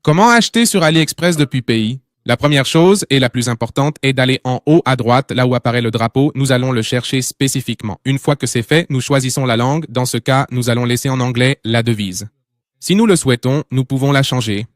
Comment acheter sur AliExpress depuis pays? La première chose et la plus importante est d'aller en haut à droite, là où apparaît le drapeau. Nous allons le chercher spécifiquement. Une fois que c'est fait, nous choisissons la langue. Dans ce cas, nous allons laisser en anglais la devise. Si nous le souhaitons, nous pouvons la changer.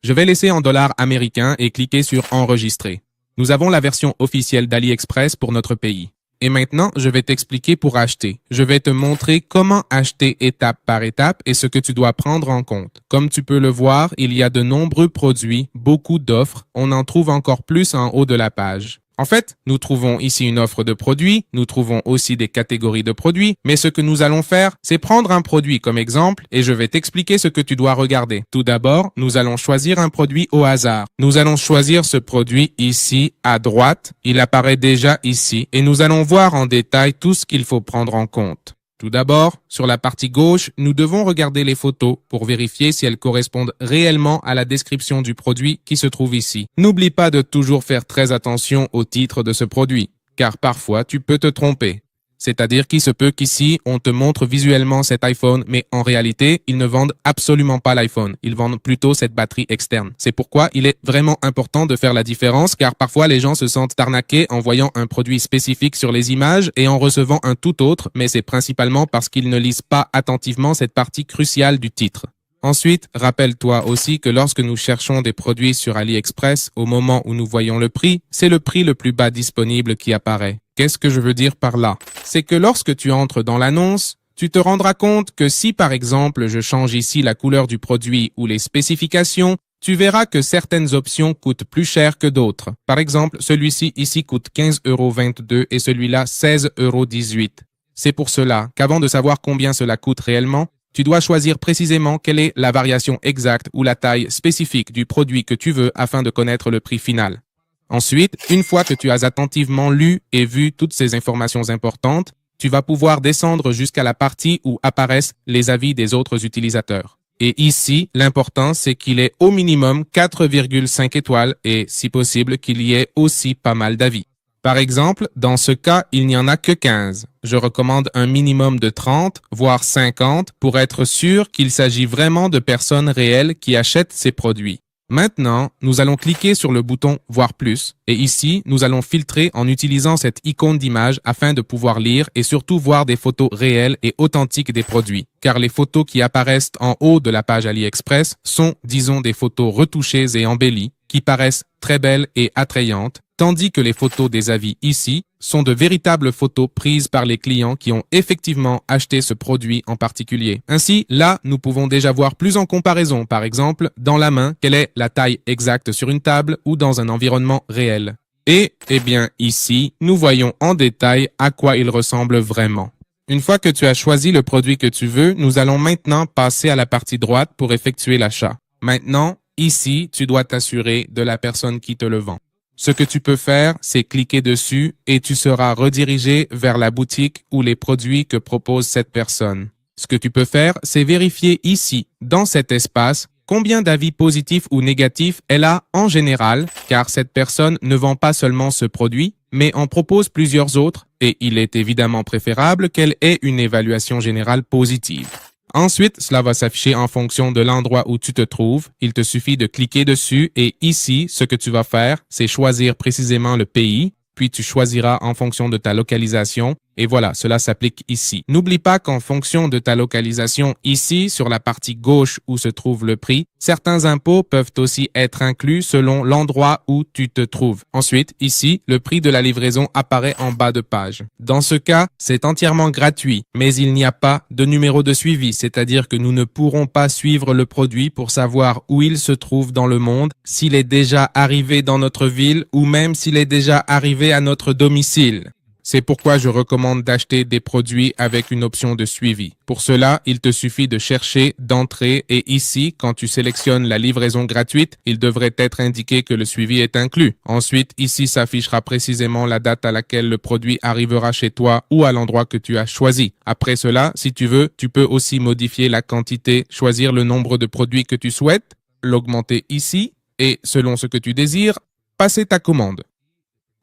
Je vais laisser en dollars américains et cliquer sur Enregistrer. Nous avons la version officielle d'AliExpress pour notre pays. Et maintenant, je vais t'expliquer pour acheter. Je vais te montrer comment acheter étape par étape et ce que tu dois prendre en compte. Comme tu peux le voir, il y a de nombreux produits, beaucoup d'offres. On en trouve encore plus en haut de la page. En fait, nous trouvons ici une offre de produits, nous trouvons aussi des catégories de produits, mais ce que nous allons faire, c'est prendre un produit comme exemple et je vais t'expliquer ce que tu dois regarder. Tout d'abord, nous allons choisir un produit au hasard. Nous allons choisir ce produit ici à droite, il apparaît déjà ici et nous allons voir en détail tout ce qu'il faut prendre en compte. Tout d'abord, sur la partie gauche, nous devons regarder les photos pour vérifier si elles correspondent réellement à la description du produit qui se trouve ici. N'oublie pas de toujours faire très attention au titre de ce produit, car parfois tu peux te tromper. C'est-à-dire qu'il se peut qu'ici, on te montre visuellement cet iPhone, mais en réalité, ils ne vendent absolument pas l'iPhone. Ils vendent plutôt cette batterie externe. C'est pourquoi il est vraiment important de faire la différence, car parfois les gens se sentent arnaqués en voyant un produit spécifique sur les images et en recevant un tout autre, mais c'est principalement parce qu'ils ne lisent pas attentivement cette partie cruciale du titre. Ensuite, rappelle-toi aussi que lorsque nous cherchons des produits sur AliExpress, au moment où nous voyons le prix, c'est le prix le plus bas disponible qui apparaît. Qu'est-ce que je veux dire par là? C'est que lorsque tu entres dans l'annonce, tu te rendras compte que si par exemple je change ici la couleur du produit ou les spécifications, tu verras que certaines options coûtent plus cher que d'autres. Par exemple, celui-ci ici coûte 15,22 € et celui-là 16,18 €. C'est pour cela qu'avant de savoir combien cela coûte réellement, tu dois choisir précisément quelle est la variation exacte ou la taille spécifique du produit que tu veux afin de connaître le prix final. Ensuite, une fois que tu as attentivement lu et vu toutes ces informations importantes, tu vas pouvoir descendre jusqu'à la partie où apparaissent les avis des autres utilisateurs. Et ici, l'important, c'est qu'il ait au minimum 4,5 étoiles et, si possible, qu'il y ait aussi pas mal d'avis. Par exemple, dans ce cas, il n'y en a que 15. Je recommande un minimum de 30, voire 50, pour être sûr qu'il s'agit vraiment de personnes réelles qui achètent ces produits. Maintenant, nous allons cliquer sur le bouton « Voir plus » et ici, nous allons filtrer en utilisant cette icône d'image afin de pouvoir lire et surtout voir des photos réelles et authentiques des produits. Car les photos qui apparaissent en haut de la page AliExpress sont, disons, des photos retouchées et embellies qui paraissent très belles et attrayantes, tandis que les photos des avis ici sont de véritables photos prises par les clients qui ont effectivement acheté ce produit en particulier. Ainsi, là, nous pouvons déjà voir plus en comparaison, par exemple, dans la main, quelle est la taille exacte sur une table ou dans un environnement réel. Et, eh bien, ici, nous voyons en détail à quoi il ressemble vraiment. Une fois que tu as choisi le produit que tu veux, nous allons maintenant passer à la partie droite pour effectuer l'achat. Maintenant, ici, tu dois t'assurer de la personne qui te le vend. Ce que tu peux faire, c'est cliquer dessus et tu seras redirigé vers la boutique ou les produits que propose cette personne. Ce que tu peux faire, c'est vérifier ici, dans cet espace, combien d'avis positifs ou négatifs elle a en général, car cette personne ne vend pas seulement ce produit, mais en propose plusieurs autres et il est évidemment préférable qu'elle ait une évaluation générale positive. Ensuite, cela va s'afficher en fonction de l'endroit où tu te trouves. Il te suffit de cliquer dessus et ici, ce que tu vas faire, c'est choisir précisément le pays, puis tu choisiras en fonction de ta localisation et voilà, cela s'applique ici. N'oublie pas qu'en fonction de ta localisation ici, sur la partie gauche où se trouve le prix, certains impôts peuvent aussi être inclus selon l'endroit où tu te trouves. Ensuite, ici, le prix de la livraison apparaît en bas de page. Dans ce cas, c'est entièrement gratuit, mais il n'y a pas de numéro de suivi, c'est-à-dire que nous ne pourrons pas suivre le produit pour savoir où il se trouve dans le monde, s'il est déjà arrivé dans notre ville ou même s'il est déjà arrivé à notre domicile. C'est pourquoi je recommande d'acheter des produits avec une option de suivi. Pour cela, il te suffit de chercher, d'entrer et ici, quand tu sélectionnes la livraison gratuite, il devrait être indiqué que le suivi est inclus. Ensuite, ici s'affichera précisément la date à laquelle le produit arrivera chez toi ou à l'endroit que tu as choisi. Après cela, si tu veux, tu peux aussi modifier la quantité, choisir le nombre de produits que tu souhaites, l'augmenter ici et, selon ce que tu désires, passer ta commande.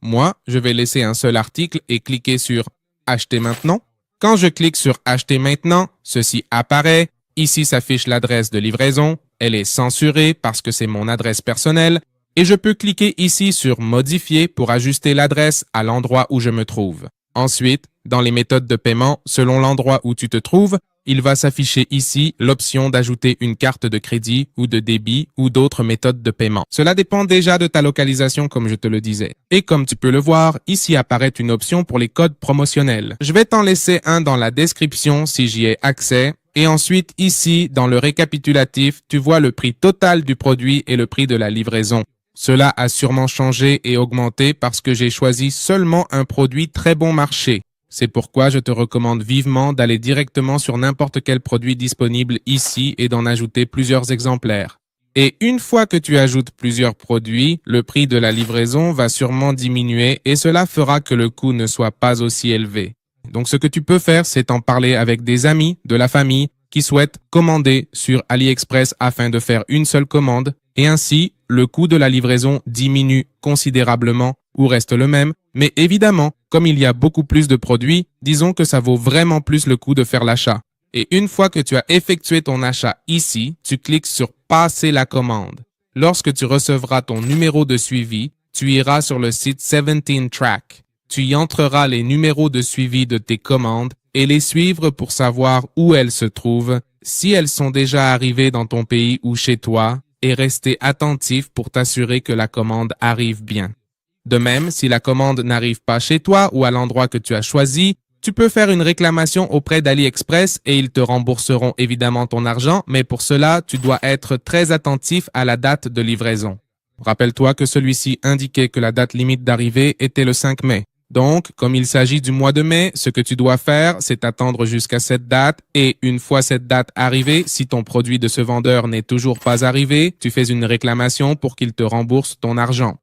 Moi, je vais laisser un seul article et cliquer sur « Acheter maintenant ». Quand je clique sur « Acheter maintenant », ceci apparaît Ici s'affiche l'adresse de livraison. Elle est censurée parce que c'est mon adresse personnelle. Et je peux cliquer ici sur Modifier pour ajuster l'adresse à l'endroit où je me trouve. Ensuite, dans les méthodes de paiement, selon l'endroit où tu te trouves, il va s'afficher ici l'option d'ajouter une carte de crédit ou de débit ou d'autres méthodes de paiement. Cela dépend déjà de ta localisation comme je te le disais. Et comme tu peux le voir, ici apparaît une option pour les codes promotionnels. Je vais t'en laisser un dans la description si j'y ai accès. Et ensuite, ici, dans le récapitulatif, tu vois le prix total du produit et le prix de la livraison. Cela a sûrement changé et augmenté parce que j'ai choisi seulement un produit très bon marché. C'est pourquoi je te recommande vivement d'aller directement sur n'importe quel produit disponible ici et d'en ajouter plusieurs exemplaires. Et une fois que tu ajoutes plusieurs produits, le prix de la livraison va sûrement diminuer et cela fera que le coût ne soit pas aussi élevé. Donc ce que tu peux faire, c'est en parler avec des amis, de la famille, qui souhaitent commander sur AliExpress afin de faire une seule commande et ainsi, le coût de la livraison diminue considérablement ou reste le même, mais évidemment, comme il y a beaucoup plus de produits, disons que ça vaut vraiment plus le coup de faire l'achat. Et une fois que tu as effectué ton achat ici, tu cliques sur Passer la commande. Lorsque tu recevras ton numéro de suivi, tu iras sur le site 17 Track. Tu y entreras les numéros de suivi de tes commandes et les suivre pour savoir où elles se trouvent, si elles sont déjà arrivées dans ton pays ou chez toi, et rester attentif pour t'assurer que la commande arrive bien. De même, si la commande n'arrive pas chez toi ou à l'endroit que tu as choisi, tu peux faire une réclamation auprès d'AliExpress et ils te rembourseront évidemment ton argent, mais pour cela, tu dois être très attentif à la date de livraison. Rappelle-toi que celui-ci indiquait que la date limite d'arrivée était le 5 mai. Donc, comme il s'agit du mois de mai, ce que tu dois faire, c'est attendre jusqu'à cette date et une fois cette date arrivée, si ton produit de ce vendeur n'est toujours pas arrivé, tu fais une réclamation pour qu'il te rembourse ton argent.